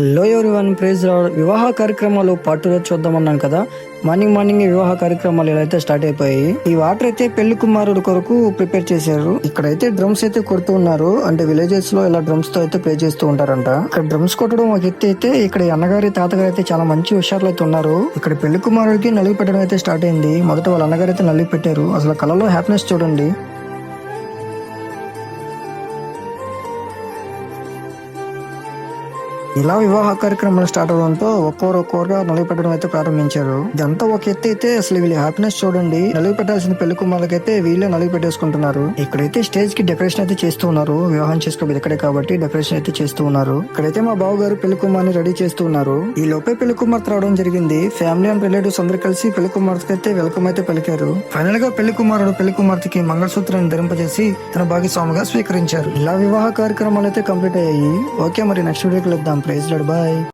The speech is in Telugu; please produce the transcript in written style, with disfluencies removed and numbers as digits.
Hello everyone, praise lord. వివాహ కార్యక్రమాలు పార్ట్ 2 చూద్దామన్నాను కదా. మార్నింగ్ వివాహ కార్యక్రమాలు ఎలా అయితే స్టార్ట్ అయిపోయాయి. ఈ వాటర్ అయితే పెళ్లి కుమారుడు కొరకు ప్రిపేర్ చేశారు. ఇక్కడైతే డ్రమ్స్ అయితే కొడుతూ ఉన్నారు. అంటే విలేజెస్ లో ఇలా డ్రమ్స్ తో అయితే ప్లే చేస్తూ ఉంటారంట. ఇక్కడ డ్రమ్స్ కొట్టడం ఒక ఎత్తి అయితే, ఇక్కడ అన్నగారి తాతగారు అయితే చాలా మంచి హుషారులు అయితే ఉన్నారు. ఇక్కడ పెళ్లి కుమారుడికి నలుగు పెట్టడం అయితే స్టార్ట్ అయింది. మొదట వాళ్ళ అన్నగారు అయితే నలుగు పెట్టారు. అసలు కళలో హ్యాపీనెస్ చూడండి. ఇలా వివాహ కార్యక్రమాలు స్టార్ట్ అవడంతో ఒక్కొక్కరుగా నలుగు పెట్టడం అయితే ప్రారంభించారు. ఇదంతా ఒక ఎత్తు అయితే, అసలు వీళ్ళ హ్యాపీనెస్ చూడండి. నలుగు పెట్టాల్సిన పెళ్లి కుమారులకైతే వీళ్ళే నలుగు పెట్టేసుకుంటున్నారు. ఇక్కడైతే స్టేజ్ కి డెకరేషన్ అయితే చేస్తూ ఉన్నారు. వివాహం చేసుకోబోయేది ఇక్కడే కాబట్టి డెకరేషన్ అయితే చేస్తూ ఉన్నారు. ఇక్కడైతే మా బావ గారు పెళ్లి కుమార్ని రెడీ చేస్తూ ఉన్నారు. ఈ లోపే పెళ్లి కుమార్తె రావడం జరిగింది. ఫ్యామిలీ అండ్ రిలేటివ్స్ అందరూ కలిసి పెళ్లి కుమార్తెకి అయితే వెల్కమ్ అయితే పలికారు. ఫైనల్ గా పెళ్లి కుమారుడు పెళ్లి కుమార్తెకి మంగళసూత్రాన్ని ధరింపజేసి తన భాగస్వామిగా స్వీకరించారు. ఇలా వివాహ కార్యక్రమాలు అయితే కంప్లీట్ అయ్యాయి. ఓకే, మరి నెక్స్ట్ వీడియోకి వెళ్దాం. Praise Lord, bye.